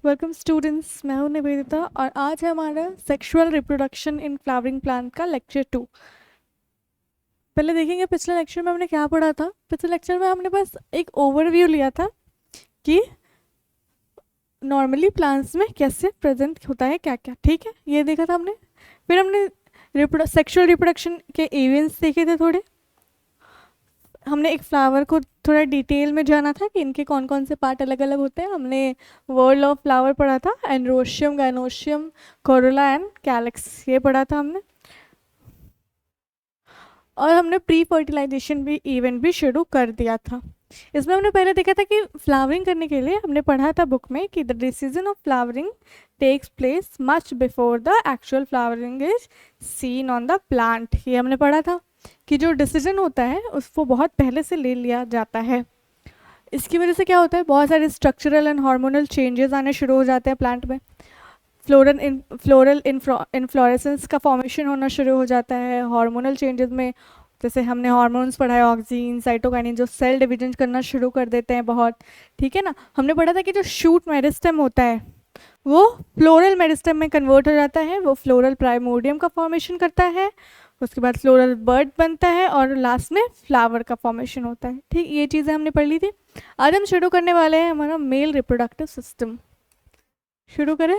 Welcome students, मैं हूं निवेदिता और आज है हमारा sexual reproduction in flowering plant का लेक्चर 2। पहले देखेंगे पिछले लेक्चर में हमने क्या पढ़ा था। पिछले लेक्चर में हमने बस एक ओवरव्यू लिया था कि नॉर्मली प्लांट्स में कैसे प्रेजेंट होता है क्या क्या, ठीक है, ये देखा था हमने। फिर हमने सेक्सुअल रिप्रोडक्शन के इवेंट्स देखे थे थोड़े। हमने एक फ्लावर को थोड़ा डिटेल में जाना था कि इनके कौन कौन से पार्ट अलग अलग होते हैं। हमने वर्ल्ड ऑफ फ्लावर पढ़ा था, androecium, gynoecium, Corolla and calyx, ये पढ़ा था हमने। और हमने प्री फर्टिलाइजेशन भी इवेंट भी शुरू कर दिया था। इसमें हमने पहले देखा था कि फ्लावरिंग करने के लिए हमने पढ़ा था बुक में कि the decision of flowering takes place much before the actual flowering is seen on the plant. ये हमने पढ़ा था कि जो डिसीजन होता है उसको बहुत पहले से ले लिया जाता है। इसकी वजह से क्या होता है, बहुत सारे स्ट्रक्चरल एंड हार्मोनल चेंजेस आने शुरू हो जाते हैं प्लांट में। फ्लोरल इन्फ्लोरेसेंस का फॉर्मेशन होना शुरू हो जाता है। हार्मोनल चेंजेस में जैसे हमने हार्मोन्स पढ़ा है, ऑक्सीन, साइटोकाइनिन, जो सेल डिवीजन करना शुरू कर देते हैं बहुत, ठीक है ना। हमने पढ़ा था कि जो शूट मेरिस्टेम होता है वो फ्लोरल मेरिस्टेम में कन्वर्ट हो जाता है, वो फ्लोरल प्राइमोर्डियम का फॉर्मेशन करता है, उसके बाद फ्लोरल बर्ड बनता है और लास्ट में फ्लावर का फॉर्मेशन होता है। ठीक, ये चीज़ें हमने पढ़ ली थी। आज हम शुरू करने वाले हैं हमारा मेल रिप्रोडक्टिव सिस्टम। शुरू करें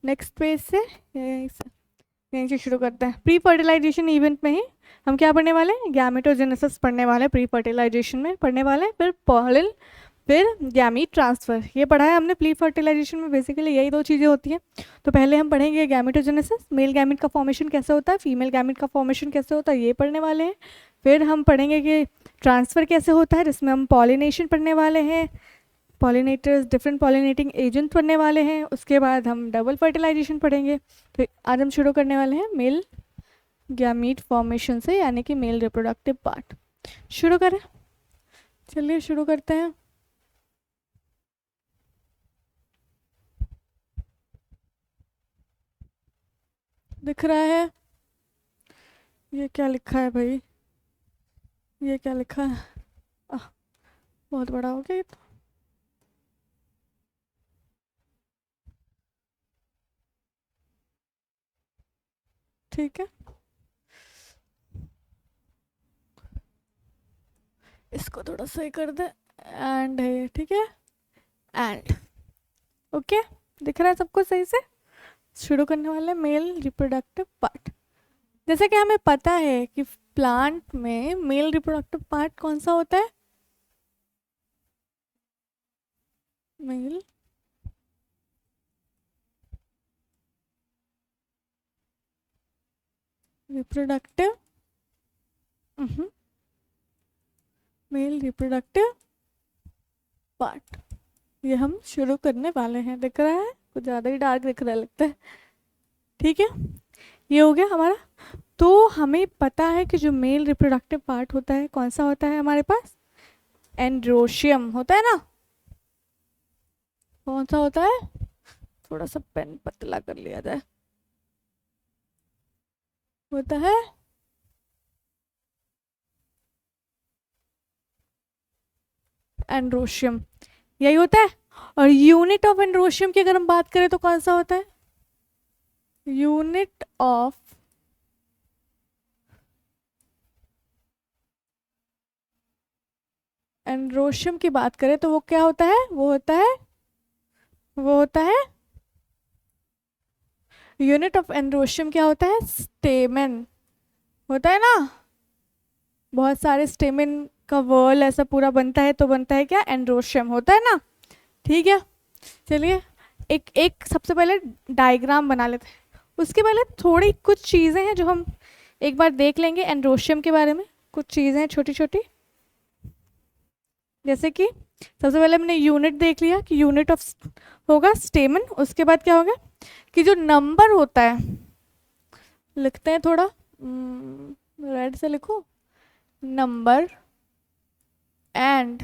नेक्स्ट पेज से, यहीं से शुरू करते हैं। प्री फर्टिलाइजेशन इवेंट में ही हम क्या पढ़ने वाले हैं, गैमेटोजेनेसिस पढ़ने वाले हैं, प्री फर्टिलाइजेशन में पढ़ने वाले हैं, फिर पॉलिन, फिर गैमीट ट्रांसफ़र। ये पढ़ा है हमने। प्री फर्टिलाइजेशन में बेसिकली यही दो चीज़ें होती हैं। तो पहले हम पढ़ेंगे गैमेटोजेनेसिस, मेल गैमीट का फॉर्मेशन कैसे होता है, फीमेल गैमीट का फॉर्मेशन कैसे होता है, ये पढ़ने वाले हैं। फिर हम पढ़ेंगे कि ट्रांसफ़र कैसे होता है, जिसमें हम पॉलिनेशन पढ़ने वाले हैं, पॉलिनेटर्स, डिफरेंट पॉलिनेटिंग एजेंट पढ़ने वाले हैं। उसके बाद हम डबल फर्टिलाइजेशन पढ़ेंगे। तो आज हम शुरू करने वाले हैं मेल गैमीट फॉर्मेशन से, यानी कि मेल रिप्रोडक्टिव पार्ट। शुरू करें, चलिए शुरू करते हैं। दिख रहा है? ये क्या लिखा है भाई, ये क्या लिखा है? बहुत बड़ा हो गया ये तो। ठीक है, इसको थोड़ा सही कर दे। एंड है, ठीक है, एंड ओके, दिख रहा है सबको सही से? शुरू करने वाले मेल रिप्रोडक्टिव पार्ट। जैसे कि हमें पता है कि प्लांट में मेल रिप्रोडक्टिव पार्ट कौन सा होता है, male reproductive, male reproductive part. ये हम शुरू करने वाले हैं। दिख रहा है? कुछ ज़्यादा ही डार्क दिख रहा है लगता है। ठीक है, ये हो गया हमारा। तो हमें पता है कि जो मेल रिप्रोडक्टिव पार्ट होता है कौन सा होता है हमारे पास, एंड्रोशियम होता है ना। कौन सा होता है, थोड़ा सा पेन पतला कर लिया जाए, होता है एंड्रोशियम, यही होता है। और यूनिट ऑफ एंड्रोशियम की अगर हम बात करें तो कौन सा होता है, यूनिट ऑफ एंड्रोशियम की बात करें तो वो क्या होता है, वो होता है यूनिट ऑफ एंड्रोशियम क्या होता है, स्टेमेन होता है ना। बहुत सारे स्टेमेन का वर्ल ऐसा पूरा बनता है तो बनता है क्या, एंड्रोशियम होता है ना। ठीक है, चलिए एक एक सबसे पहले डायग्राम बना लेते हैं। उसके पहले थोड़ी कुछ चीज़ें हैं जो हम एक बार देख लेंगे एंड्रोशियम के बारे में। कुछ चीज़ें हैं छोटी छोटी, जैसे कि सबसे पहले हमने यूनिट देख लिया कि यूनिट ऑफ होगा स्टेमन। उसके बाद क्या होगा कि जो नंबर होता है, लिखते हैं थोड़ा रेड से लिखो, नंबर एंड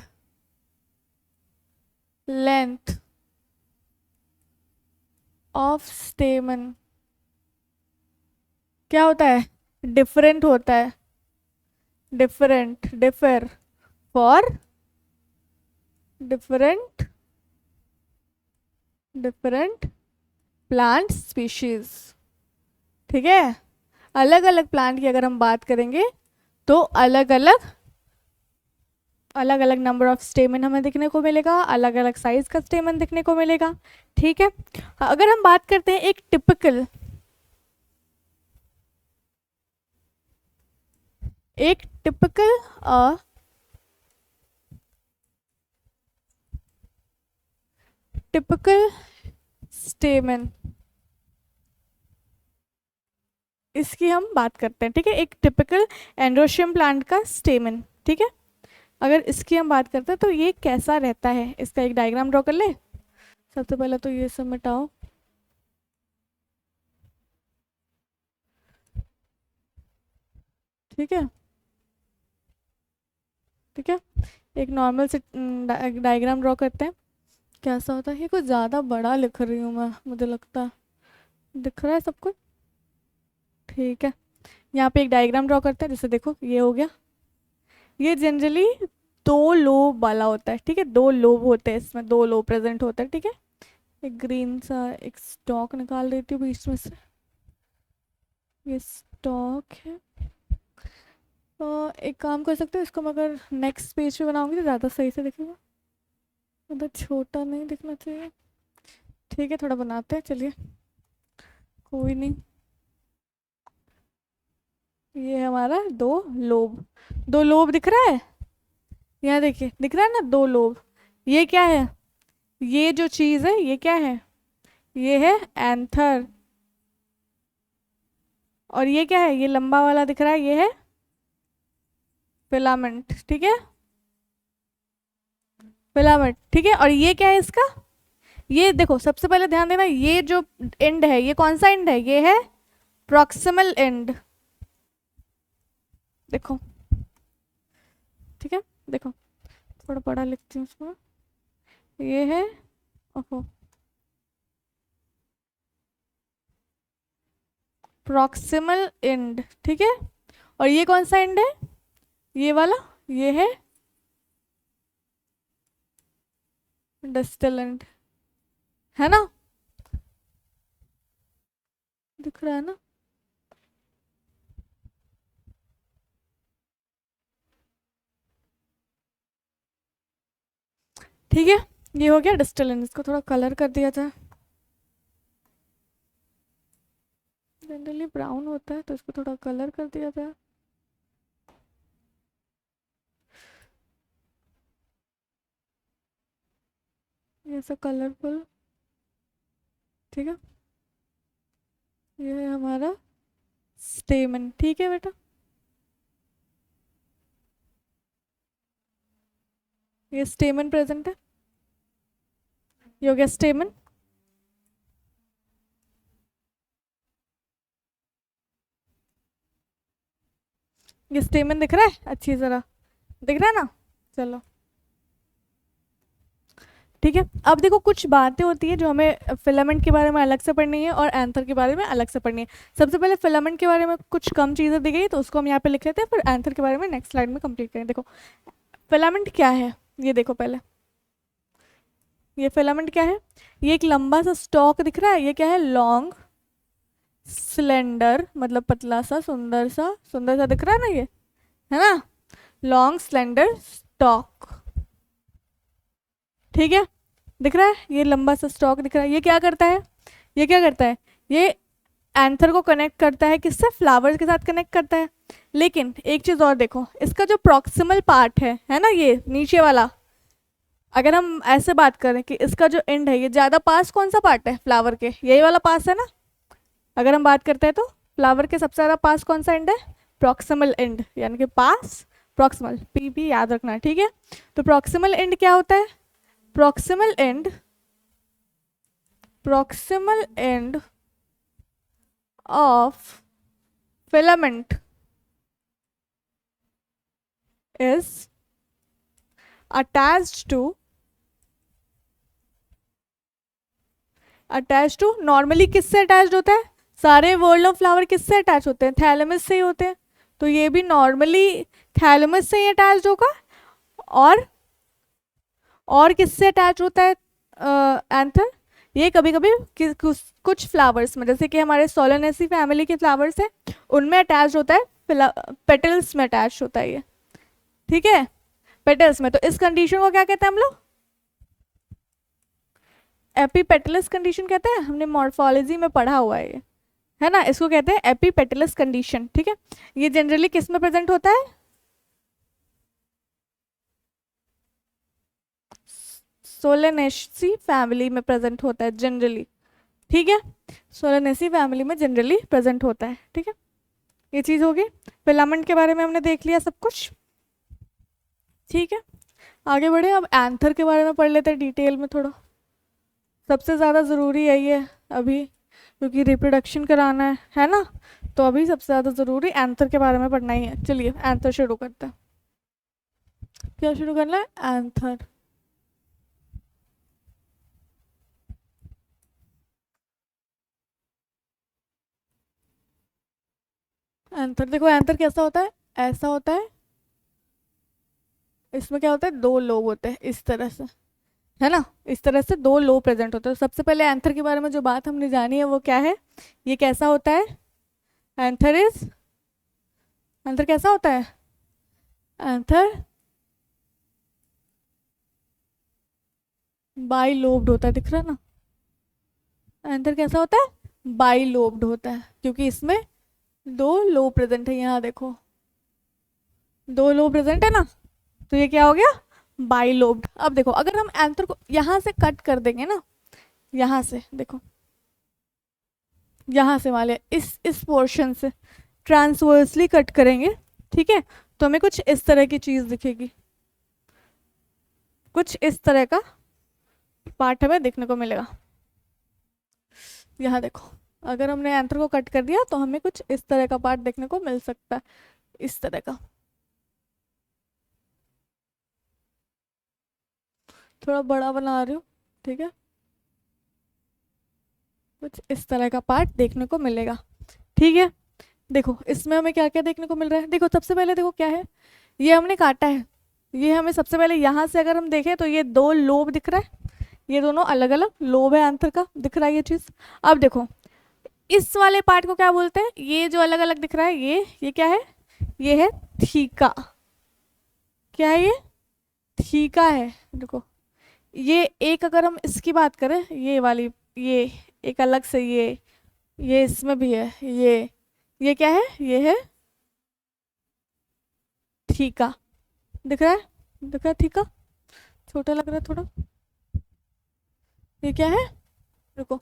लेंथ ऑफ स्टेमन क्या होता है, डिफरेंट होता है, differ for different different plant species. ठीक है, अलग अलग प्लांट की अगर हम बात करेंगे तो अलग अलग नंबर ऑफ स्टेमन हमें देखने को मिलेगा, अलग अलग साइज का स्टेमन देखने को मिलेगा। ठीक है, अगर हम बात करते हैं एक टिपिकल टिपिकल स्टेमन, इसकी हम बात करते हैं। ठीक है, एक टिपिकल एंड्रोशियम प्लांट का स्टेमन। ठीक है, अगर इसकी हम बात करते हैं तो ये कैसा रहता है, इसका एक डायग्राम ड्रॉ कर ले। सबसे पहले तो ये सब मिटाओ। ठीक है, ठीक है, एक नॉर्मल से डायग्राम ड्रॉ करते हैं। कैसा होता है, ये कुछ ज़्यादा बड़ा लिख रही हूँ मैं, मुझे लगता है दिख रहा है सब कुछ। ठीक है, यहाँ पे एक डायग्राम ड्रॉ करते हैं। जैसे देखो ये हो गया, ये जनरली 2 लोब वाला होता है। ठीक है, 2 लोब होते हैं इसमें, 2 लोब प्रेजेंट होता है। ठीक है, एक ग्रीन सा एक स्टॉक निकाल देती हूँ बीच में से, ये स्टॉक है। एक काम कर सकते हो, इसको मैं अगर नेक्स्ट पेज पे बनाऊंगी तो ज़्यादा सही से दिखेगा, उधर छोटा नहीं दिखना चाहिए। ठीक है, थोड़ा बनाते हैं, चलिए कोई नहीं। ये हमारा 2 लोब, 2 लोब दिख रहा है, यहाँ देखिए दिख रहा है ना 2 लोब। ये क्या है, ये जो चीज़ है ये क्या है, ये है एंथर। और ये क्या है, ये लंबा वाला दिख रहा है, ये है फिलामेंट। ठीक है, फिलामेंट। ठीक है, और ये क्या है इसका, ये देखो सबसे पहले ध्यान देना, ये जो एंड है ये कौन सा एंड है, ये है प्रॉक्सिमल एंड। देखो, ठीक है, देखो थोड़ा बड़ा लिखती हूँ उसमें, ये है, ओहो, प्रॉक्सिमल एंड। ठीक है, और ये कौन सा एंड है, ये वाला, ये है डिस्टल एंड, है ना, दिख रहा है ना। ठीक है, ये हो गया डिस्टल एंड। इसको थोड़ा कलर कर दिया जाए, जनरली ब्राउन होता है तो इसको थोड़ा कलर कर दिया जाए। ये सब कलरफुल। ठीक है, ये है हमारा स्टेमन। ठीक है बेटा, ये स्टेमन प्रेजेंट है, ये हो गया स्टेमन। ये स्टेमन दिख रहा है अच्छी तरह, दिख रहा है ना। चलो ठीक है, अब देखो कुछ बातें होती है जो हमें फिलामेंट के बारे में अलग से पढ़नी है और एंथर के बारे में अलग से पढ़नी है। सबसे पहले फिलामेंट के बारे में कुछ कम चीज़ें दी गई तो उसको हम यहाँ पे लिख लेते हैं, फिर एंथर के बारे में नेक्स्ट स्लाइड में कंप्लीट करें। देखो फिलामेंट क्या है, ये देखो पहले, ये फिलामेंट क्या है, ये एक लंबा सा स्टॉक दिख रहा है, ये क्या है लॉन्ग स्लेंडर, मतलब पतला सा सुंदर सा दिख रहा है ना, ये है ना लॉन्ग स्लेंडर स्टॉक। ठीक है, दिख रहा है, ये लंबा सा स्टॉक दिख रहा है। ये क्या करता है, ये क्या करता है, ये एंथर को कनेक्ट करता है, किससे, फ्लावर्स के साथ कनेक्ट करता है। लेकिन एक चीज़ और देखो, इसका जो प्रॉक्सिमल पार्ट है ना, ये नीचे वाला, अगर हम ऐसे बात करें कि इसका जो एंड है, ये ज़्यादा पास कौन सा पार्ट है फ्लावर के, यही वाला पास है ना। अगर हम बात करते हैं तो फ्लावर के सबसे ज़्यादा पास कौन सा एंड है, प्रॉक्सिमल एंड, यानी कि पास प्रॉक्सिमल, पी भी याद रखना है। ठीक है, तो प्रॉक्सिमल एंड क्या होता है, proximal end of filament is attached to normally किससे अटैच्ड होता है, सारे वर्ल्ड ऑफ फ्लावर किससे अटैच होते हैं, थैलेमस से ही होते हैं, तो ये भी नॉर्मली थैलेमस से ही अटैच्ड होगा। और किससे अटैच होता है एंथर, ये कभी कभी कुछ फ्लावर्स में, जैसे कि हमारे सोलेनेसी फैमिली के फ्लावर्स है, उनमें अटैच होता है, पेटल्स में अटैच होता है ये, ठीक है, पेटल्स में। तो इस कंडीशन को क्या कहते हैं हम लोग? एपीपेटलस कंडीशन कहते हैं, हमने मॉर्फोलॉजी में पढ़ा हुआ है ना, इसको कहते हैं एपीपेटलस कंडीशन, ठीक है। ये जनरली किस में प्रेजेंट होता है? सोलेनेसी फैमिली में प्रेजेंट होता है जनरली, ठीक है, सोलेनेसी फैमिली में जनरली प्रेजेंट होता है, ठीक है। ये चीज़ होगी। फिलामेंट के बारे में हमने देख लिया सब कुछ, ठीक है। आगे बढ़े, अब एंथर के बारे में पढ़ लेते हैं डिटेल में थोड़ा। सबसे ज़्यादा ज़रूरी है ये अभी, क्योंकि रिप्रोडक्शन कराना है ना, तो अभी सबसे ज़्यादा ज़रूरी एंथर के बारे में पढ़ना ही है। चलिए एंथर शुरू करते हैं। क्या शुरू करना है? एंथर। एंथर देखो, एंथर कैसा होता है? ऐसा होता है, इसमें क्या होता है? दो लोब होते हैं इस तरह से, है ना, इस तरह से दो लोब प्रेजेंट होते हैं। तो सबसे पहले एंथर के बारे में जो बात हमने जानी है वो क्या है? ये कैसा होता है? एंथर कैसा होता है? एंथर बाई लोब्ड होता है, दिख रहा है ना? एंथर कैसा होता है? बाई लोब्ड होता है, क्योंकि इसमें दो लोब प्रेजेंट है। यहाँ देखो, दो लोब प्रेजेंट है ना, तो ये क्या हो गया? By lobed. अब देखो, अगर हम एंथर को यहाँ से कट कर देंगे ना, यहाँ से देखो, यहाँ से वाले इस पोर्शन से ट्रांसवर्सली कट करेंगे, ठीक है, तो हमें कुछ इस तरह की चीज़ दिखेगी, कुछ इस तरह का पार्ट हमें देखने को मिलेगा। यहाँ देखो, अगर हमने एंथर को कट कर दिया तो हमें कुछ इस तरह का पार्ट देखने को मिल सकता है, इस तरह का। थोड़ा बड़ा बना रही हूँ, ठीक है, कुछ इस तरह का पार्ट देखने को मिलेगा, ठीक है। देखो इसमें हमें क्या क्या देखने को मिल रहा है? देखो सबसे पहले देखो क्या है, ये हमने काटा है, ये हमें सबसे पहले यहाँ से अगर हम देखें तो ये दो लोब दिख रहा है, ये दोनों अलग अलग लोब है एंथर का, दिख रहा है ये चीज़। अब देखो इस वाले पार्ट को क्या बोलते हैं? ये जो अलग अलग दिख रहा है, ये क्या है? ये है थीका। क्या है ये? थीका है। देखो ये एक, अगर हम इसकी बात करें, ये वाली, ये एक अलग से, ये इसमें भी है, ये क्या है? ये है थीका। दिख रहा है? दिख रहा है थीका? छोटा लग रहा है थोड़ा। ये क्या है? देखो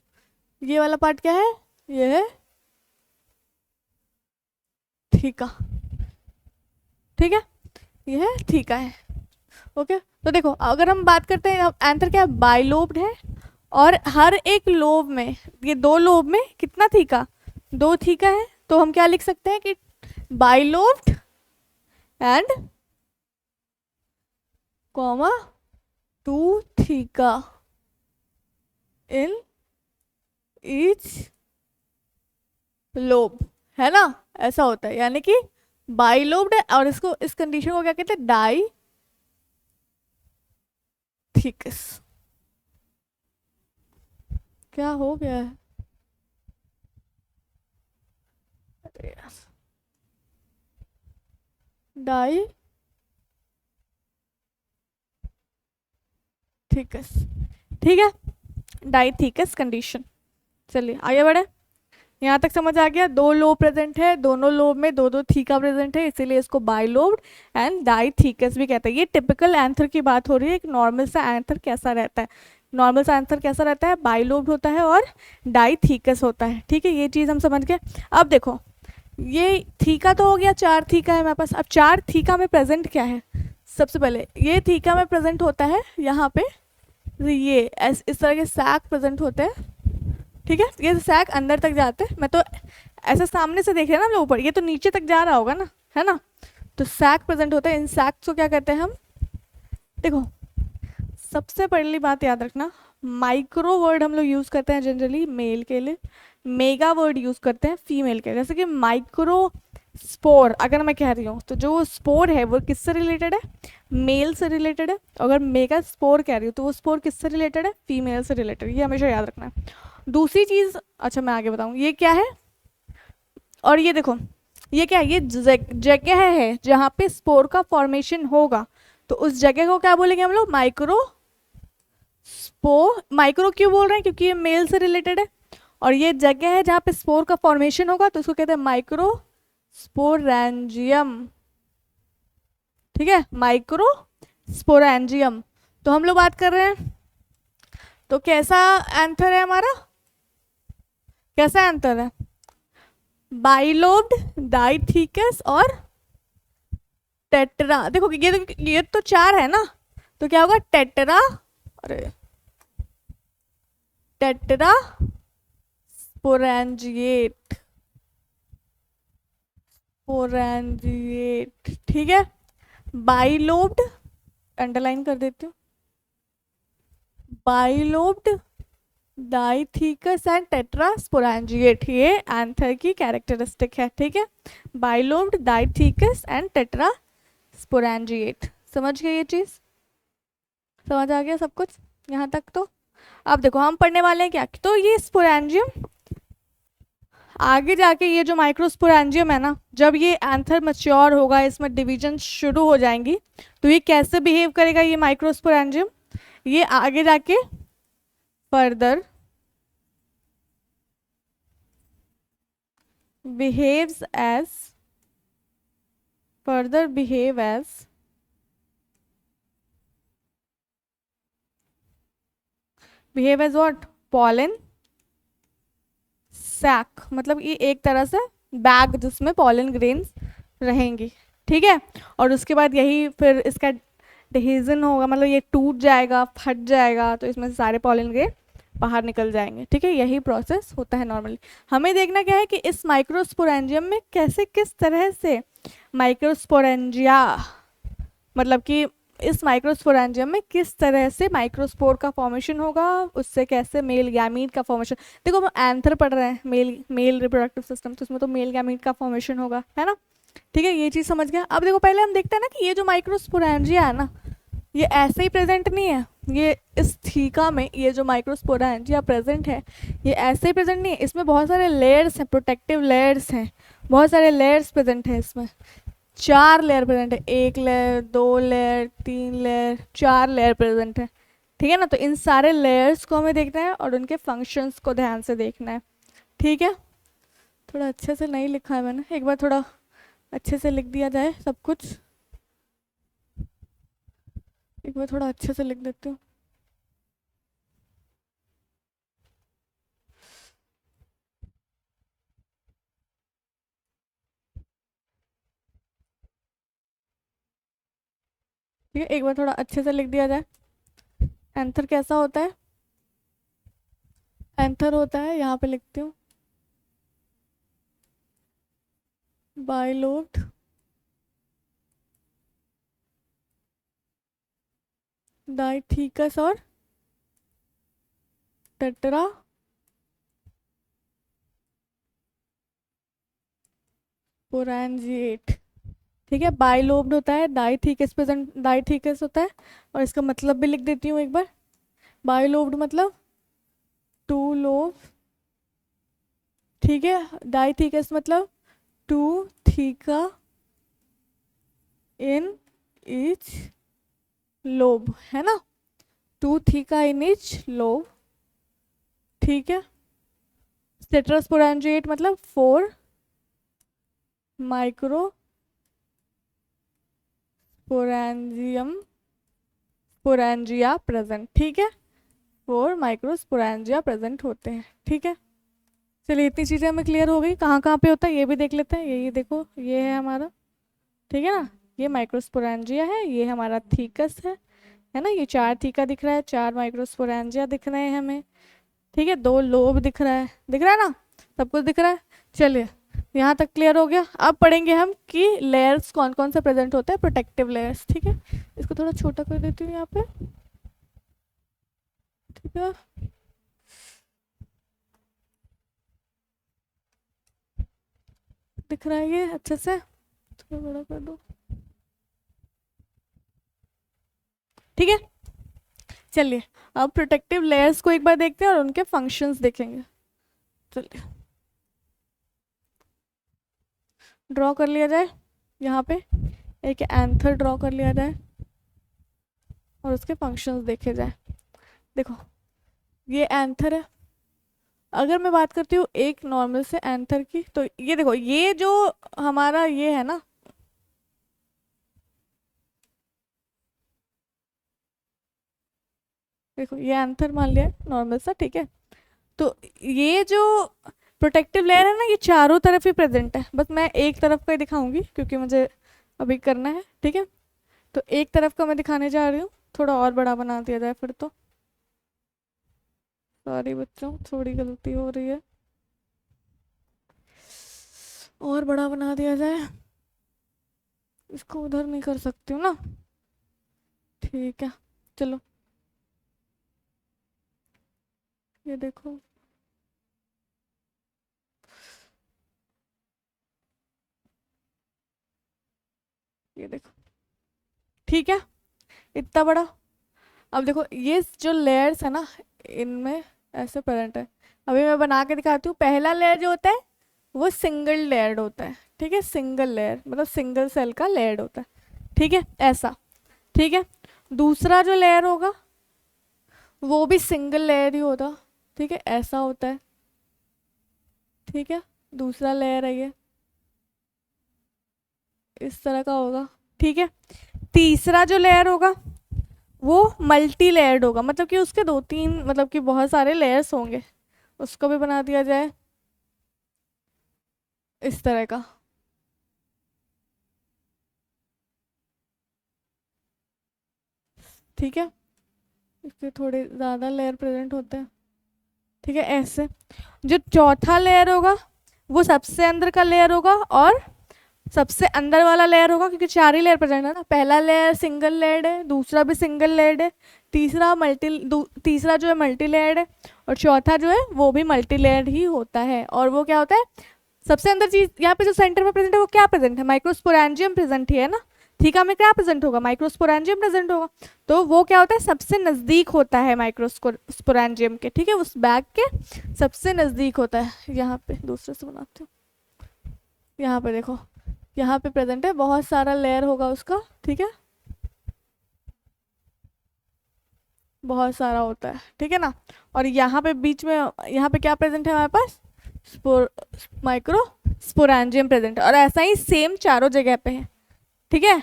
ये वाला पार्ट क्या है? ये है थीका, ठीक है, ये है थीका है, ओके। तो देखो अगर हम बात करते हैं, एंथर क्या है? बाइलोब्ड है, और हर एक लोब में, ये दो लोब में कितना थीका? दो थीका है। तो हम क्या लिख सकते हैं कि bilobed and comma two theca in each lobe, है ना, ऐसा होता है, यानी कि बाइलोब्ड है, और इसको, इस कंडीशन को क्या कहते हैं? डाई थीकस। क्या हो गया है? डाई थीकस, ठीक है, डाई थीकस कंडीशन। चलिए आगे बढ़े, यहाँ तक समझ आ गया? दो लोब प्रेजेंट है, दोनों लोब में दो दो थीका प्रेजेंट है, इसीलिए इसको बाइलोब्ड एंड डाइथीकस भी कहते हैं। ये टिपिकल एंथर की बात हो रही है। एक नॉर्मल सा एंथर कैसा रहता है? नॉर्मल सा एंथर कैसा रहता है? बाइलोब्ड होता है और डाइथीकस होता है, ठीक है, ये चीज़ हम समझ गए। अब देखो ये थीका तो हो गया, चार थीका है हमारे पास। अब चार थीका में प्रेजेंट क्या है? सबसे पहले ये थीका में प्रेजेंट होता है यहाँ पे, ये इस तरह के सैक प्रेजेंट होते हैं, ठीक है, ये सैक अंदर तक जाते हैं। मैं तो ऐसे सामने से देख रहे हैं ना हम लोग ऊपर, ये तो नीचे तक जा रहा होगा ना, है ना। तो सैक प्रेजेंट होते हैं, इन सैक्स को क्या कहते हैं हम? देखो सबसे पहली बात याद रखना, माइक्रो वर्ड हम लोग यूज़ करते हैं जनरली मेल के लिए, मेगा वर्ड यूज़ करते हैं फीमेल के लिए। जैसे कि माइक्रो स्पोर अगर मैं कह रही हूँ तो जो स्पोर है वो किससे रिलेटेड है, मेल से रिलेटेड है। अगर मेगा स्पोर कह रही हूँ तो वो स्पोर किससे रिलेटेड है, फीमेल से रिलेटेड। ये हमेशा याद रखना है। दूसरी चीज, अच्छा मैं आगे बताऊँ, ये क्या है, और ये देखो ये क्या है, ये जगह है जहाँ पे स्पोर का फॉर्मेशन होगा, तो उस जगह को क्या बोलेंगे हम लोग, माइक्रो स्पो। माइक्रो क्यों बोल रहे हैं, क्योंकि ये मेल से रिलेटेड है, और ये जगह है जहाँ पे स्पोर का फॉर्मेशन होगा, तो इसको कहते हैं माइक्रो स्पोरेंजियम। ठीक है, माइक्रो स्पोरेंजियम। तो हम लोग बात कर रहे हैं, तो कैसा आंसर है हमारा, कैसा आंसर है, बाइलोब्ड, डाइथिकस और टेट्रा। देखो ये तो चार है ना, तो क्या होगा, टेट्रा, अरे टेट्रा स्पोरेंजिएट, स्पोरेंजिएट। ठीक है, बाइलोब्ड, अंडरलाइन कर देती हूँ, बाइलोब्ड, डाइथिकस एंड टेट्रास्पोरेंजिएट, ये एंथर की कैरेक्टरिस्टिक है। ठीक है, बाइलोब्ड, डाइथिकस एंड टेट्रास्पोरेंजिएट। समझ गए ये चीज, समझ आ गया सब कुछ यहाँ तक। तो अब देखो हम पढ़ने वाले हैं क्या, तो ये स्पोरेंजियम आगे जाके, ये जो माइक्रोस्पोरेंजियम है ना, जब ये एंथर मैच्योर होगा, इसमें डिवीजन शुरू हो जाएंगी, तो ये कैसे बिहेव करेगा, ये माइक्रोस्पोरेंजियम, ये आगे जाके further behaves as further behave as what, pollen sac, मतलब ये एक तरह से बैग जिसमें पॉलन ग्रेन्स रहेंगी। ठीक है, और उसके बाद यही फिर इसका डिहीजन होगा, मतलब ये टूट जाएगा, फट जाएगा, तो इसमें से सारे पॉलन ग्रेन बाहर निकल जाएंगे। ठीक है, यही प्रोसेस होता है नॉर्मली। हमें देखना क्या है कि इस माइक्रोस्पोरेंजियम में कैसे, किस तरह से माइक्रोस्पोरेंजिया, मतलब कि इस माइक्रोस्पोरेंजियम में किस तरह से माइक्रोस्पोर का फॉर्मेशन होगा, उससे कैसे मेल गैमीट का फॉर्मेशन। देखो हम एंथर पढ़ रहे हैं, मेल रिप्रोडक्टिव सिस्टम, तो उसमें तो मेल गैमीट का फॉर्मेशन होगा, है ना। ठीक है, ये चीज़ समझ गया। अब देखो पहले हम देखते हैं ना कि ये जो माइक्रोस्पोरेंजिया है ना, ये ऐसे ही प्रेजेंट नहीं है, ये इस थीका में ये जो माइक्रोस्पोरेंजिया प्रेजेंट है, ये ऐसे ही प्रेजेंट नहीं है, इसमें बहुत सारे लेयर्स हैं, प्रोटेक्टिव लेयर्स हैं, बहुत सारे लेयर्स प्रेजेंट हैं इसमें। 4 लेयर प्रेजेंट है, 1 layer, 2 layer, 3 layer, 4 layer present है। ठीक है ना, तो इन सारे लेयर्स को हमें देखना है और उनके फंक्शंस को ध्यान से देखना है। ठीक है, थोड़ा अच्छे से नहीं लिखा है मैंने, एक बार थोड़ा अच्छे से लिख दिया जाए सब कुछ, एक बार थोड़ा अच्छे से लिख देती हूँ। ठीक है, एक बार थोड़ा अच्छे से लिख दिया जाए। एंथर कैसा होता है, एंथर होता है, यहाँ पे लिखती हूँ, बाइलोब्ड, डाइथिकस और टेट्रा स्पोरेंजिएट। ठीक है, बाइलोब्ड होता है, डाइथिकस प्रेजेंट, डाइथिकस होता है, और इसका मतलब भी लिख देती हूँ एक बार। बाइलोब्ड मतलब 2 लोब, ठीक है, डाइथिकस मतलब 2 थीका इन ईच लोब, है ना, 2 थीका इन ईच लोब। ठीक है, टेट्रास्पोरेंजिएट मतलब 4 माइक्रो स्पोरेंजियम, स्पोरेंजिया प्रेजेंट। ठीक है, 4 माइक्रो स्पोरेंजिया प्रेजेंट होते हैं। ठीक है, चलिए इतनी चीज़ें हमें क्लियर हो गई। कहाँ कहाँ पे होता है ये भी देख लेते हैं। ये देखो, ये है हमारा, ठीक है ना, ये माइक्रोस्पोरेंजिया है, ये हमारा थीकस है ना, ये 4 थीका दिख रहा है, 4 माइक्रोस्पोरेंजिया दिख रहे हैं हमें। ठीक है, 2 लोब दिख रहा है, दिख रहा है ना, सब कुछ दिख रहा है। चलिए यहाँ तक क्लियर हो गया। अब पढ़ेंगे हम कि लेयर्स कौन कौन से प्रेजेंट होते हैं, प्रोटेक्टिव लेयर्स। ठीक है, इसको थोड़ा छोटा कर देती हूँ यहाँ पे। ठीक है, दिख रहा है ये अच्छे से? थोड़ा बड़ा कर दो। ठीक है, चलिए अब प्रोटेक्टिव लेयर्स को एक बार देखते हैं और उनके फंक्शंस देखेंगे। चलिए ड्रॉ कर लिया जाए, यहाँ पे एक एंथर ड्रॉ कर लिया जाए और उसके फंक्शंस देखे जाए। देखो ये एंथर है। अगर मैं बात करती हूँ एक नॉर्मल से एंथर की, तो ये देखो ये जो हमारा ये है ना, देखो ये एंथर मान लिया नॉर्मल सा, ठीक है। तो ये जो प्रोटेक्टिव लेयर है ना, ये चारों तरफ ही प्रेजेंट है, बस मैं एक तरफ का ही दिखाऊंगी क्योंकि मुझे अभी करना है, ठीक है। तो एक तरफ का मैं दिखाने जा रही हूँ, थोड़ा और बड़ा बना दिया जाए फिर तो। सॉरी बच्चों, थोड़ी गलती हो रही है, और बड़ा बना दिया जाए। इसको उधर नहीं कर सकती हूँ ना, ठीक है चलो। ये देखो, ये देखो, ठीक है इतना बड़ा। अब देखो ये जो लेयर्स है ना, इनमें ऐसे प्रेजेंट है। अभी मैं बना के दिखाती हूँ। पहला लेयर जो होता है वो सिंगल लेयर्ड होता है, ठीक है। सिंगल लेयर मतलब सिंगल सेल का लेयर्ड होता है, ठीक है ऐसा, ठीक है। दूसरा जो लेयर होगा वो भी सिंगल लेयर ही होता, ठीक है ऐसा होता है, ठीक है। दूसरा लेयर है ये, इस तरह का होगा, ठीक है। तीसरा जो लेयर होगा वो मल्टी लेयर्ड होगा, मतलब कि उसके दो तीन, मतलब कि बहुत सारे लेयर्स होंगे। उसको भी बना दिया जाए इस तरह का, ठीक है। इसके थोड़े ज़्यादा लेयर प्रेजेंट होते हैं, ठीक है ऐसे। जो चौथा लेयर होगा वो सबसे अंदर का लेयर होगा और सबसे अंदर वाला लेयर होगा, क्योंकि चार ही लेयर प्रेजेंट है ना। पहला लेयर सिंगल लेयर्ड है, दूसरा भी सिंगल लेयर्ड है, तीसरा जो है मल्टी लेयर्ड है, और चौथा जो है वो भी मल्टी लेयर्ड ही होता है। और वो क्या होता है, सबसे अंदर चीज यहाँ पे जो सेंटर में प्रेजेंट है वो क्या प्रेजेंट है, माइक्रोस्पोरेंजियम प्रेजेंट ही है ना। थीका में क्या प्रेजेंट होगा, माइक्रोस्पोरेंजियम प्रेजेंट होगा। तो वो क्या होता है, सबसे नजदीक होता है माइक्रोस्पोरेंजियम के, ठीक है, उस बैग के सबसे नजदीक होता है। यहाँ पे दूसरे से बनाते हो, यहाँ पे देखो, यहाँ पे प्रेजेंट है, बहुत सारा लेयर होगा उसका, ठीक है, बहुत सारा होता है, ठीक है ना। और यहाँ पे बीच में, यहाँ पे क्या प्रेजेंट है हमारे पास, स्पोर माइक्रो स्पोरेंजियम प्रेजेंट है। और ऐसा ही सेम चारों जगह पे है, ठीक है।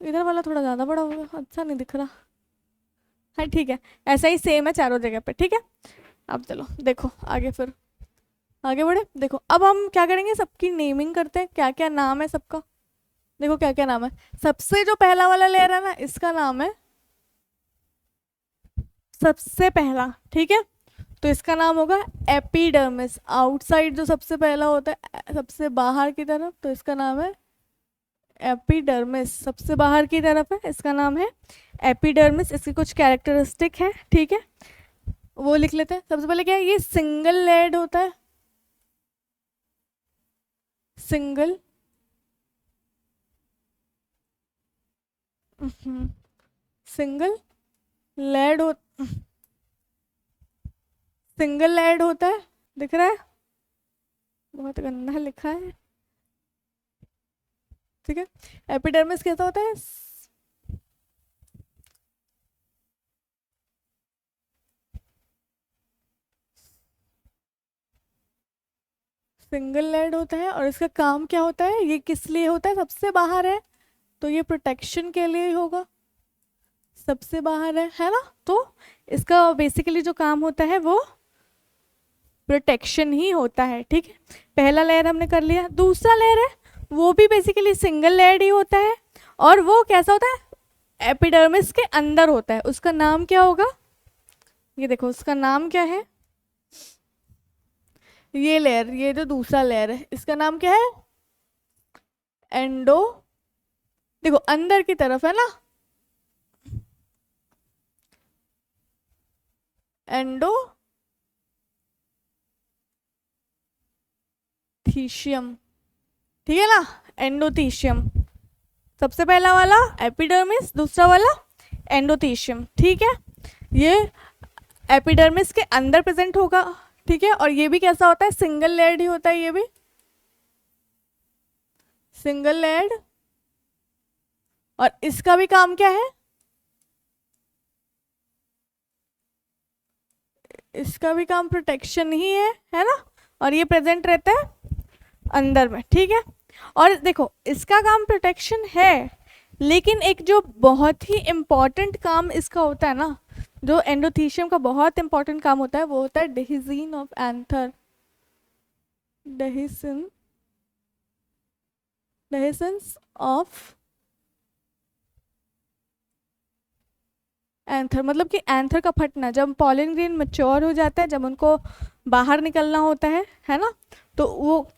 इधर वाला थोड़ा ज़्यादा बड़ा हो गया, अच्छा नहीं दिख रहा है, ठीक है। ऐसा ही सेम है चारों जगह पे, ठीक है। अब चलो देखो आगे, फिर आगे बढ़े। देखो अब हम क्या करेंगे, सबकी नेमिंग करते हैं, क्या क्या नाम है सबका। देखो क्या क्या नाम है। सबसे जो पहला वाला लेयर है ना, इसका नाम है सबसे पहला, ठीक है। तो इसका नाम होगा एपिडर्मिस। आउटसाइड जो सबसे पहला होता है, सबसे बाहर की तरफ, तो इसका नाम है एपिडर्मिस। सबसे बाहर की तरफ है, इसका नाम है एपिडर्मिस। इसकी कुछ कैरेक्टरिस्टिक है, ठीक है, वो लिख लेते हैं। सबसे पहले क्या है, ये सिंगल लेयर्ड होता है, सिंगल सिंगल लेयर्ड हो सिंगल लेयर्ड होता है, दिख रहा है, बहुत गंदा लिखा है, ठीक है। एपिडर्मिस कैसा होता है, सिंगल लेयर्ड होता है। और इसका काम क्या होता है, ये किस लिए होता है, सबसे बाहर है तो ये प्रोटेक्शन के लिए ही होगा, सबसे बाहर है ना। तो इसका बेसिकली जो काम होता है वो प्रोटेक्शन ही होता है, ठीक है। पहला लेयर हमने कर लिया। दूसरा लेयर है वो भी बेसिकली सिंगल लेयर ही होता है, और वो कैसा होता है, एपिडर्मिस के अंदर होता है। उसका नाम क्या होगा, ये देखो उसका नाम क्या है, ये लेयर, ये जो दूसरा लेयर है इसका नाम क्या है, एंडो। देखो अंदर की तरफ है ना, एंडो एंडोथीशियम, ठीक है ना, एंडोथीशियम। सबसे पहला वाला एपिडर्मिस, दूसरा वाला एंडोथीशियम, ठीक है। ये एपिडर्मिस के अंदर प्रेजेंट होगा, ठीक है। और ये भी कैसा होता है, सिंगल लेयर्ड ही होता है, ये भी सिंगल लेयर्ड। और इसका भी काम क्या है, इसका भी काम प्रोटेक्शन ही है ना। और ये प्रेजेंट रहता है अंदर में, ठीक है। और देखो इसका काम प्रोटेक्शन है, लेकिन एक जो बहुत ही इम्पॉर्टेंट काम इसका होता है ना, जो एंडोथीशियम का बहुत इंपॉर्टेंट काम होता है, वो होता है dehiscence of anther, dehiscence of anther. मतलब कि एंथर का फटना, जब पॉलन ग्रेन मैच्योर हो जाता है, जब उनको बाहर निकलना होता है ना, तो वो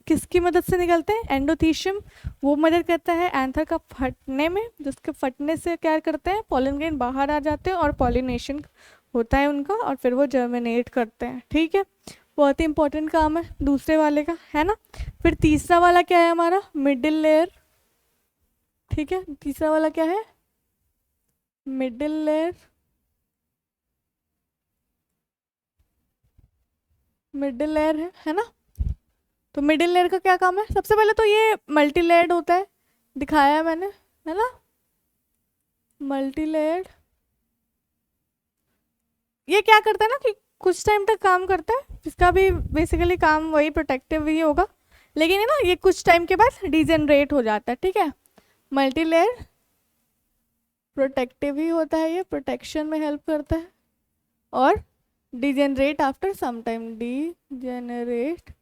किसकी मदद से निकलते हैं, एंडोथीशियम वो मदद करता है एंथर का फटने में, जिसके फटने से क्या करते हैं, पॉलन ग्रेन बाहर आ जाते हैं और पॉलिनेशन होता है उनका, और फिर वो जर्मिनेट करते हैं, ठीक है। बहुत ही इंपॉर्टेंट काम है दूसरे वाले का, है ना। फिर तीसरा वाला क्या है हमारा, मिडिल लेयर, ठीक है। तीसरा वाला क्या है, मिडिल लेयर, मिडिल लेयर है ना। तो मिडिल लेयर का क्या काम है, सबसे पहले तो ये मल्टी लेयर्ड होता है, दिखाया है मैंने, है ना, मल्टी लेयर्ड। ये क्या करता है ना कि कुछ टाइम तक काम करता है, इसका भी बेसिकली काम वही प्रोटेक्टिव ही होगा, लेकिन है ना ये कुछ टाइम के बाद डिजेनरेट हो जाता है, ठीक है। मल्टी लेयर प्रोटेक्टिव ही होता है, ये प्रोटेक्शन में हेल्प करता है। और degenerate after some time, degenerate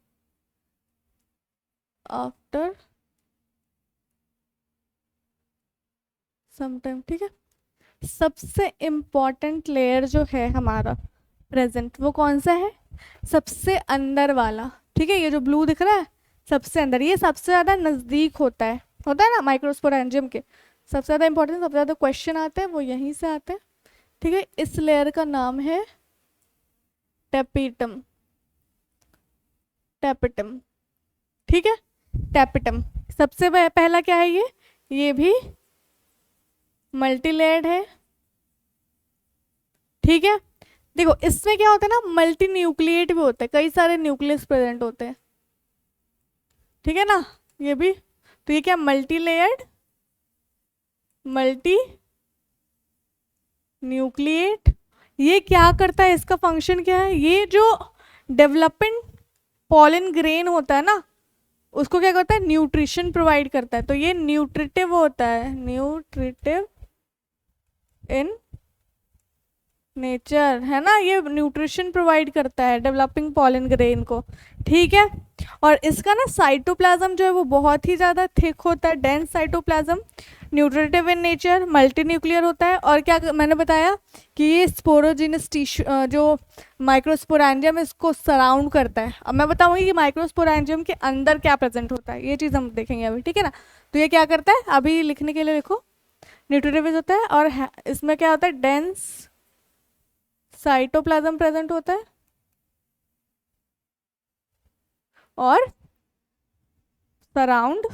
after some time, ठीक है। सबसे इम्पॉर्टेंट लेयर जो है हमारा प्रेजेंट, वो कौन सा है, सबसे अंदर वाला, ठीक है। ये जो ब्लू दिख रहा है सबसे अंदर, ये सबसे ज़्यादा नज़दीक होता है ना माइक्रोस्पोरेंजियम के। सबसे ज़्यादा इंपॉर्टेंट, सबसे ज़्यादा क्वेश्चन आते हैं वो यहीं से आते हैं, ठीक है। इस लेयर का नाम है टेपिटम, टेपिटम, ठीक है, टेपिटम। सबसे पहला क्या है, ये भी मल्टी लेयर्ड है, ठीक है। देखो इसमें क्या होता है ना, मल्टी न्यूक्लिएट भी होता है, कई सारे न्यूक्लियस प्रेजेंट होते हैं, ठीक है ना। ये भी, तो ये क्या मल्टी लेयर्ड, मल्टी न्यूक्लिएट। ये क्या करता है, इसका फंक्शन क्या है, ये जो डेवलपिंग पॉलन ग्रेन होता है ना, उसको क्या करता है, न्यूट्रिशन प्रोवाइड करता है। तो ये न्यूट्रिटिव होता है, न्यूट्रिटिव इन नेचर, है ना। ये न्यूट्रिशन प्रोवाइड करता है डेवलपिंग पॉलन ग्रेन को, ठीक है। और इसका ना साइटोप्लाज्म जो है वो बहुत ही ज़्यादा थिक होता है, dense cytoplasm, nutritive in nature, multi nuclear होता है। और क्या मैंने बताया कि ये स्पोरोजिनस टिश्यू, जो माइक्रोस्पोरेंजियम इसको सराउंड करता है। अब मैं बताऊंगी कि माइक्रोस्पोरेंजियम के अंदर क्या प्रेजेंट होता है, ये चीज़ हम देखेंगे अभी, ठीक है ना। तो ये क्या करता है, अभी लिखने के लिए लिखो, न्यूट्रिटिव होता है, और इसमें क्या होता है, डेंस साइटोप्लाज्म प्रेजेंट होता है, और सराउंड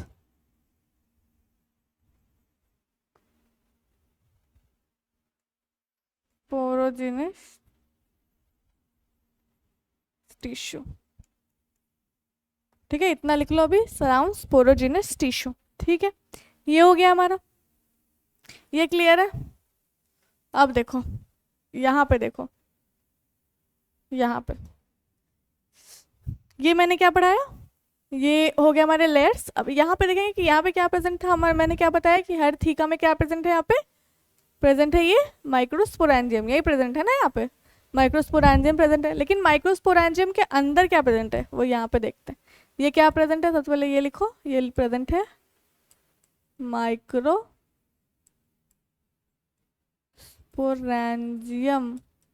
पोरोजिनस टिश्यू, ठीक है। इतना लिख लो अभी, सराउंड पोरोजिनस टिश्यू, ठीक है। ये हो गया हमारा, ये क्लियर है। अब देखो यहाँ पे, देखो यहाँ पे, ये मैंने क्या पढ़ाया, ये हो गया हमारे लेयर्स। अब यहाँ पे देखेंगे कि यहाँ पे क्या प्रेजेंट था हमारे, मैंने क्या बताया कि हर थीका में क्या प्रेजेंट है, यहाँ पे प्रेजेंट है ये माइक्रोस्पोरेंजियम, यही प्रेजेंट है ना, यहाँ पे माइक्रोस्पोरेंजियम प्रेजेंट है। लेकिन माइक्रोस्पोरेंजियम के अंदर क्या प्रेजेंट है वो यहाँ पे देखते हैं। ये क्या प्रेजेंट है, सबसे पहले ये लिखो, ये प्रेजेंट है माइक्रोस्पोरेंजियम,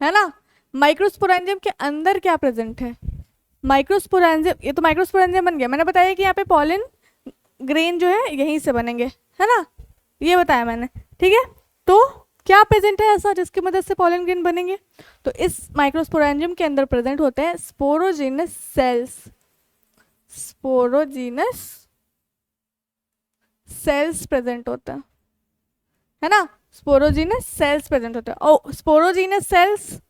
है ना। माइक्रोस्पोरेंजियम के अंदर क्या प्रेजेंट है, माइक्रोस्पोरेंजियम, ये तो माइक्रोस्पोरेंजियम बन गया। मैंने बताया कि यहाँ पे पॉलन ग्रेन जो है यहीं से बनेंगे, है ना, ये बताया मैंने, ठीक है। तो क्या प्रेजेंट है ऐसा जिसकी मदद से पॉलन ग्रेन बनेंगे, तो इस माइक्रोस्पोरेंजियम के अंदर प्रेजेंट होते हैं sporogenous sales, sporogenous cells present होता है ना, स्पोरोजीनस सेल्स प्रेजेंट होता है। ओ स्पोरोजीनस सेल्स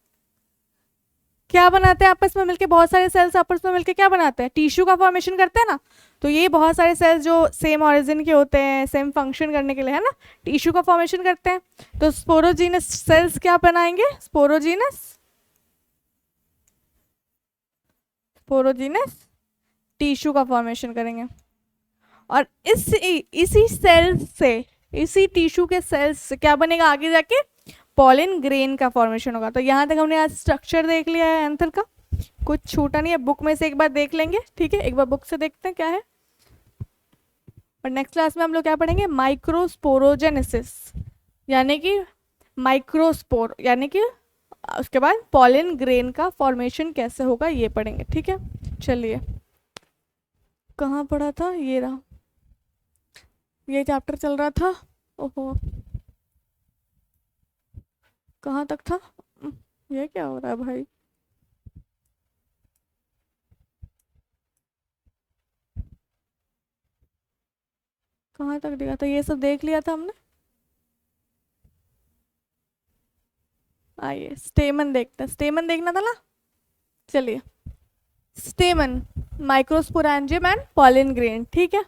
क्या बनाते हैं आपस में मिलके, बहुत सारे सेल्स आपस में मिलके क्या बनाते हैं, टिश्यू का फॉर्मेशन करते हैं ना। तो ये बहुत सारे सेल्स जो सेम ऑरिजिन के होते हैं, सेम फंक्शन करने के लिए है ना, टिश्यू का फॉर्मेशन करते हैं। तो स्पोरोजीनस सेल्स क्या बनाएंगे, स्पोरोजीनस टिश्यू का फॉर्मेशन करेंगे। और इसी सेल्स से, इसी टिश्यू के सेल्स से क्या बनेगा आगे जाके, पॉलन ग्रेन का फॉर्मेशन होगा। तो यहाँ तक हमने आज स्ट्रक्चर देख लिया है एंथर का, कुछ छूटा नहीं है। बुक में से एक बार देख लेंगे, ठीक है, एक बार बुक से देखते हैं क्या है। और नेक्स्ट क्लास में हम लोग क्या पढ़ेंगे, माइक्रोस्पोरोजेनेसिस, यानी कि माइक्रोस्पोर, यानी कि उसके बाद पॉलन ग्रेन का फॉर्मेशन कैसे होगा ये पढ़ेंगे, ठीक है। चलिए कहाँ पढ़ा था, ये रहा, ये चैप्टर चल रहा था। ओहो कहाँ तक था, ये क्या हो रहा है भाई, कहाँ तक दिया था, ये सब देख लिया था हमने। आइए स्टेमन देखते हैं, स्टेमन देखना था ना। चलिए स्टेमन, माइक्रोस्पोरेंजियम एंड पॉलन ग्रेन, ठीक है।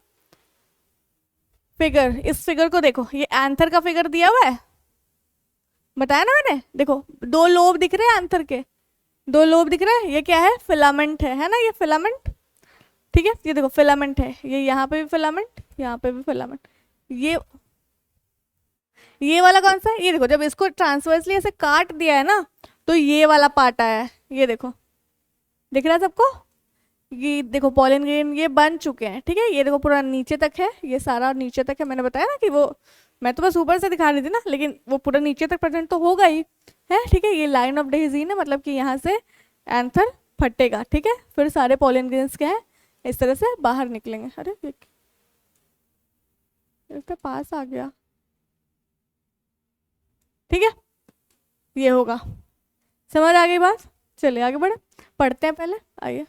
फिगर, इस फिगर को देखो, ये एंथर का फिगर दिया हुआ है, बताया ना मैंने। देखो दो लोब दिख रहे हैं एंथर के, दो लोब दिख रहे हैं, ये क्या है, फिलामेंट है ना, ये फिलामेंट, ठीक है। ये देखो फिलामेंट है, ये यहाँ पे भी फिलामेंट, यहाँ पे भी फिलामेंट। ये वाला कौन सा है, ये देखो, जब इसको ट्रांसवर्सली ऐसे काट दिया है ना, तो ये वाला पार्ट आया है, ये देखो, दिख रहा है सबको। ये देखो पॉलन ग्रेन ये बन चुके हैं, ठीक है। ये देखो पूरा नीचे तक है, ये सारा नीचे तक है। मैंने बताया ना कि वो, मैं तो बस ऊपर से दिखा रही थी ना, लेकिन वो पूरा नीचे तक प्रेजेंट तो होगा ही है, ठीक है। ये लाइन ऑफ डेजीन है, मतलब कि यहाँ से एंथर फटेगा, ठीक है। फिर सारे पॉलन ग्रेन्स क्या है, इस तरह से बाहर निकलेंगे। अरे इसके पास आ गया, ठीक है, ये होगा। समझ आ गई बात, चलिए आगे बढ़े, पढ़ते हैं पहले, आइए।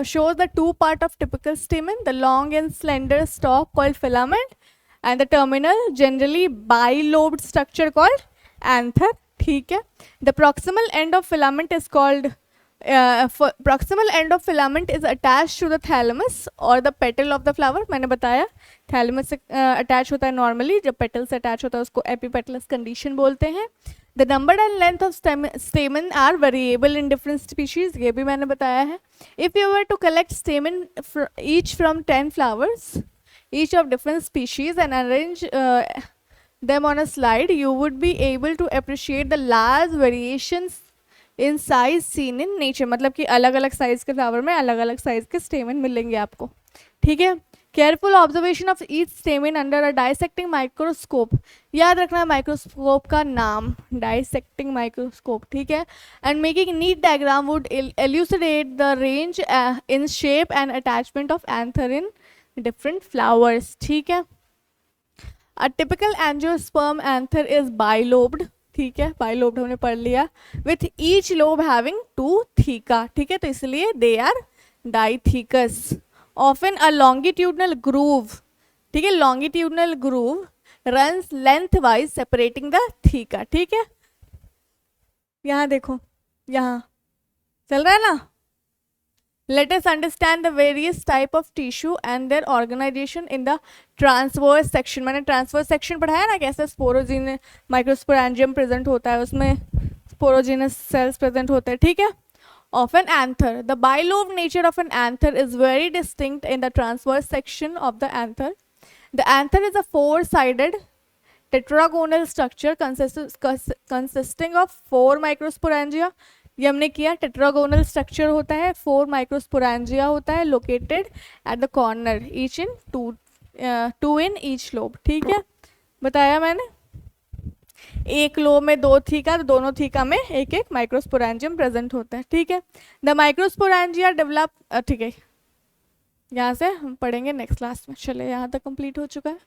Shows the two part of typical stamen, the long and slender stalk called filament and the terminal generally bilobed structure called anther, ठीक है। The proximal end of filament is called proximal end of filament is attached to the thalamus or the petal of the flower। मैंने बताया thalamus से attach होता है normally, जब petal से attach होता है उसको एपिपेटलस कंडीशन बोलते हैं। The number and length of stamen are variable in different species, ये भी मैंने बताया है। If you were to collect stamen each from 10 flowers, each of different species, and arrange them on a slide, you would be able to appreciate the large variations in size seen in nature। मतलब कि अलग अलग size के flower में अलग अलग size के स्टेमन मिलेंगे आपको, ठीक है। Careful observation of each स्टेमन under a dissecting microscope, याद रखना है माइक्रोस्कोप का नाम, डाइसेक्टिंग माइक्रोस्कोप, ठीक है। And making neat diagram would elucidate the range in shape and attachment of anther in different flowers, ठीक है। A typical angiosperm anther is bilobed, ठीक है, बाइलोब्ड हमने पढ़ लिया। With each lobe having 2 theca, ठीक है, तो इसलिए they are dithecous. Often a longitudinal groove, ठीक है, longitudinal groove runs lengthwise separating the theca, ठीक है। यहाँ देखो, यहाँ चल रहा है ना। Let us understand the various type of tissue and their organization in the transverse section। मैंने transverse section पढ़ाया ना, कैसे स्पोरोजीन माइक्रोस्पोरेंजियम प्रेजेंट होता है, उसमें स्पोरोजीनस सेल्स प्रेजेंट होते हैं, ठीक है। Of an anther, the bilobed nature of an anther is very distinct in the transverse section of the anther. The anther is a four-sided tetragonal structure consisting of 4 microsporangia। ये हमने किया, tetragonal structure होता है, 4 microsporangia होता है, located at the corner, each in 2 in each lobe, ठीक है, बताया मैंने। एक लोब में 2 थीका, तो दोनों थीका में एक एक माइक्रोस्पोरेंजियम प्रेजेंट होता है, ठीक है। द माइक्रोस्पोरेंजिया डेवलप, ठीक है, यहाँ से हम पढ़ेंगे नेक्स्ट क्लास में। चलिए यहाँ तक कंप्लीट हो चुका है।